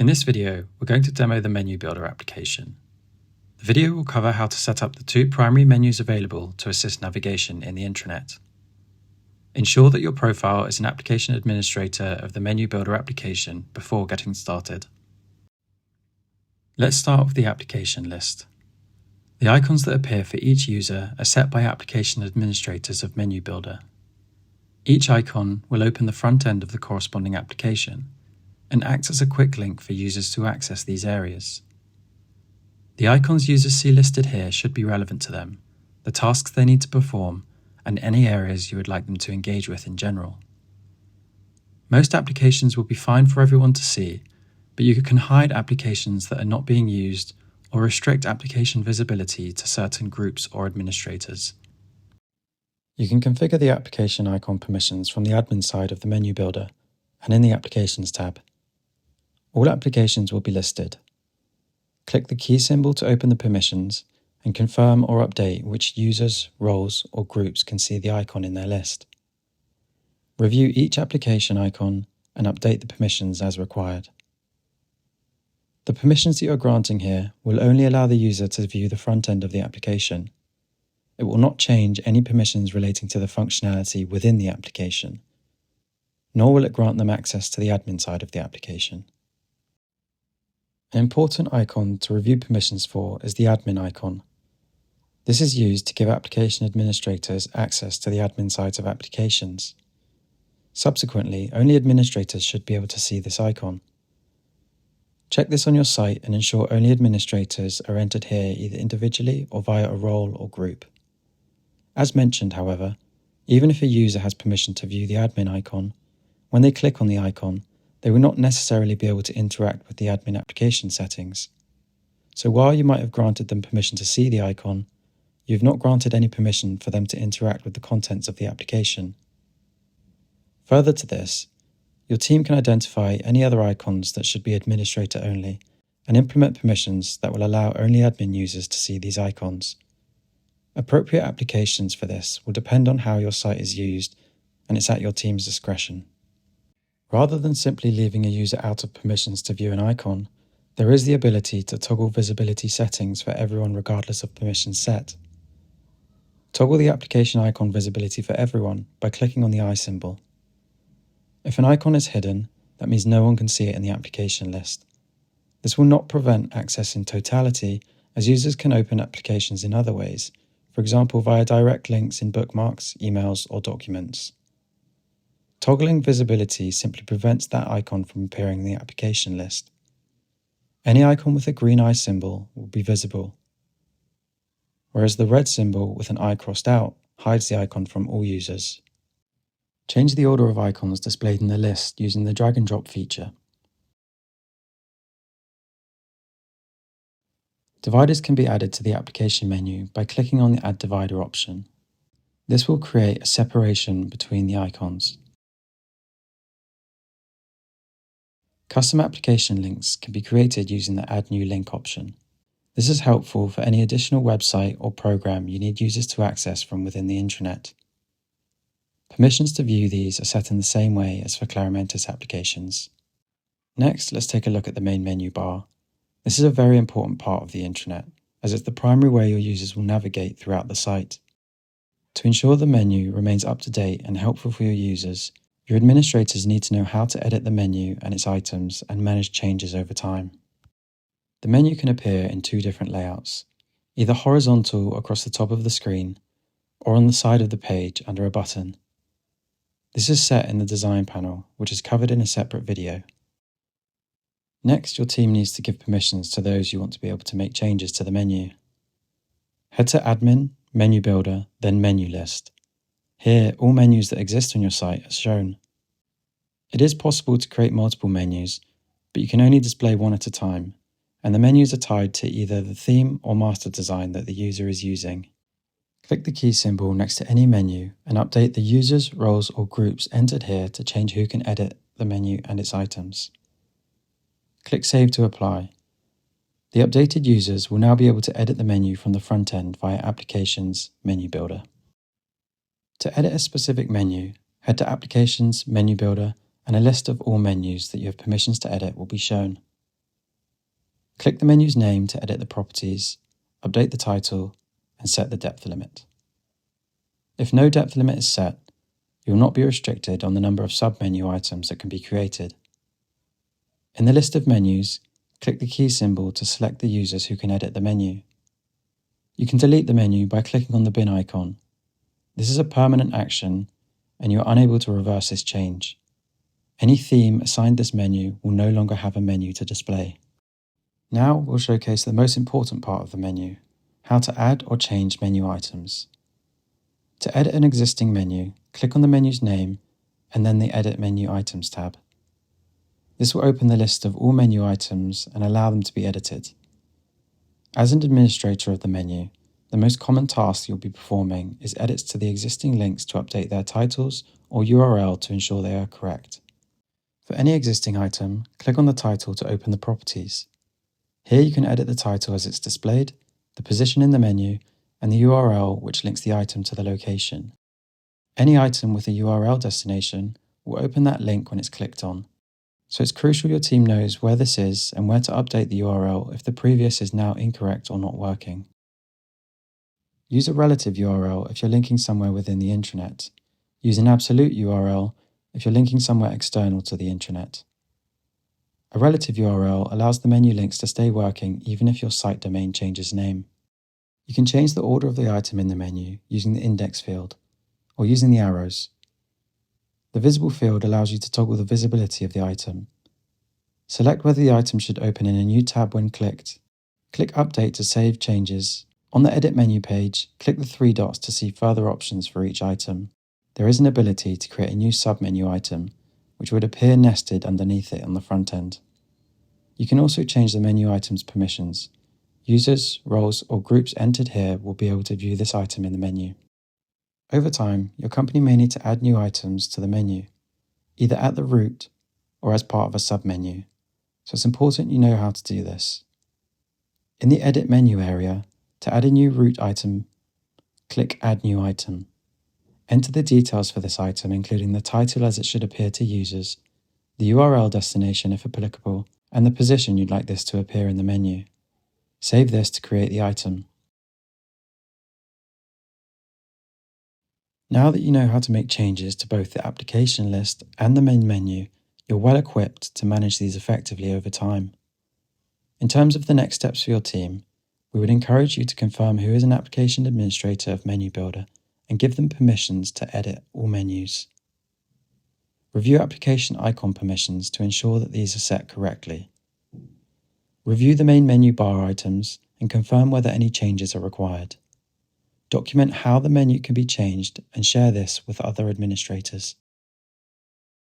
In this video, we're going to demo the Menu Builder application. The video will cover how to set up the two primary menus available to assist navigation in the intranet. Ensure that your profile is an application administrator of the Menu Builder application before getting started. Let's start with the application list. The icons that appear for each user are set by application administrators of Menu Builder. Each icon will open the front end of the corresponding application and acts as a quick link for users to access these areas. The icons users see listed here should be relevant to them, the tasks they need to perform, and any areas you would like them to engage with in general. Most applications will be fine for everyone to see, but you can hide applications that are not being used or restrict application visibility to certain groups or administrators. You can configure the application icon permissions from the admin side of the Menu Builder and in the Applications tab. All applications will be listed. Click the key symbol to open the permissions and confirm or update which users, roles, or groups can see the icon in their list. Review each application icon and update the permissions as required. The permissions that you're granting here will only allow the user to view the front end of the application. It will not change any permissions relating to the functionality within the application, nor will it grant them access to the admin side of the application. An important icon to review permissions for is the admin icon. This is used to give application administrators access to the admin sides of applications. Subsequently, only administrators should be able to see this icon. Check this on your site and ensure only administrators are entered here either individually or via a role or group. As mentioned, however, even if a user has permission to view the admin icon, when they click on the icon, they will not necessarily be able to interact with the admin application settings. So while you might have granted them permission to see the icon, you've not granted any permission for them to interact with the contents of the application. Further to this, your team can identify any other icons that should be administrator only and implement permissions that will allow only admin users to see these icons. Appropriate applications for this will depend on how your site is used, and it's at your team's discretion. Rather than simply leaving a user out of permissions to view an icon, there is the ability to toggle visibility settings for everyone regardless of permissions set. Toggle the application icon visibility for everyone by clicking on the eye symbol. If an icon is hidden, that means no one can see it in the application list. This will not prevent access in totality, as users can open applications in other ways, for example via direct links in bookmarks, emails, or documents. Toggling visibility simply prevents that icon from appearing in the application list. Any icon with a green eye symbol will be visible, whereas the red symbol with an eye crossed out hides the icon from all users. Change the order of icons displayed in the list using the drag and drop feature. Dividers can be added to the application menu by clicking on the Add Divider option. This will create a separation between the icons. Custom application links can be created using the Add New Link option. This is helpful for any additional website or program you need users to access from within the intranet. Permissions to view these are set in the same way as for Claromentis applications. Next, let's take a look at the main menu bar. This is a very important part of the intranet, as it's the primary way your users will navigate throughout the site. To ensure the menu remains up to date and helpful for your users, your administrators need to know how to edit the menu and its items and manage changes over time. The menu can appear in two different layouts, either horizontal across the top of the screen or on the side of the page under a button. This is set in the design panel, which is covered in a separate video. Next, your team needs to give permissions to those you want to be able to make changes to the menu. Head to Admin, Menu Builder, then Menu List. Here, all menus that exist on your site are shown. It is possible to create multiple menus, but you can only display one at a time, and the menus are tied to either the theme or master design that the user is using. Click the key symbol next to any menu and update the users, roles, or groups entered here to change who can edit the menu and its items. Click Save to apply. The updated users will now be able to edit the menu from the front end via Applications, Menu Builder. To edit a specific menu, head to Applications, Menu Builder, and a list of all menus that you have permissions to edit will be shown. Click the menu's name to edit the properties, update the title, and set the depth limit. If no depth limit is set, you will not be restricted on the number of sub-menu items that can be created. In the list of menus, click the key symbol to select the users who can edit the menu. You can delete the menu by clicking on the bin icon. This is a permanent action, and you are unable to reverse this change. Any theme assigned this menu will no longer have a menu to display. Now we'll showcase the most important part of the menu, how to add or change menu items. To edit an existing menu, click on the menu's name and then the Edit Menu Items tab. This will open the list of all menu items and allow them to be edited. As an administrator of the menu, the most common task you'll be performing is edits to the existing links to update their titles or URL to ensure they are correct. For any existing item, click on the title to open the properties. Here you can edit the title as it's displayed, the position in the menu, and the URL which links the item to the location. Any item with a URL destination will open that link when it's clicked on. So it's crucial your team knows where this is and where to update the URL if the previous is now incorrect or not working. Use a relative URL if you're linking somewhere within the intranet. Use an absolute URL if you're linking somewhere external to the intranet. A relative URL allows the menu links to stay working even if your site domain changes name. You can change the order of the item in the menu using the index field or using the arrows. The visible field allows you to toggle the visibility of the item. Select whether the item should open in a new tab when clicked. Click Update to save changes. On the Edit menu page, click the three dots to see further options for each item. There is an ability to create a new submenu item, which would appear nested underneath it on the front end. You can also change the menu item's permissions. Users, roles, or groups entered here will be able to view this item in the menu. Over time, your company may need to add new items to the menu, either at the root or as part of a submenu, so it's important you know how to do this. In the Edit menu area, to add a new root item, click Add New Item. Enter the details for this item, including the title as it should appear to users, the URL destination if applicable, and the position you'd like this to appear in the menu. Save this to create the item. Now that you know how to make changes to both the application list and the main menu, you're well equipped to manage these effectively over time. In terms of the next steps for your team, we would encourage you to confirm who is an application administrator of Menu Builder and give them permissions to edit all menus. Review application icon permissions to ensure that these are set correctly. Review the main menu bar items and confirm whether any changes are required. Document how the menu can be changed and share this with other administrators.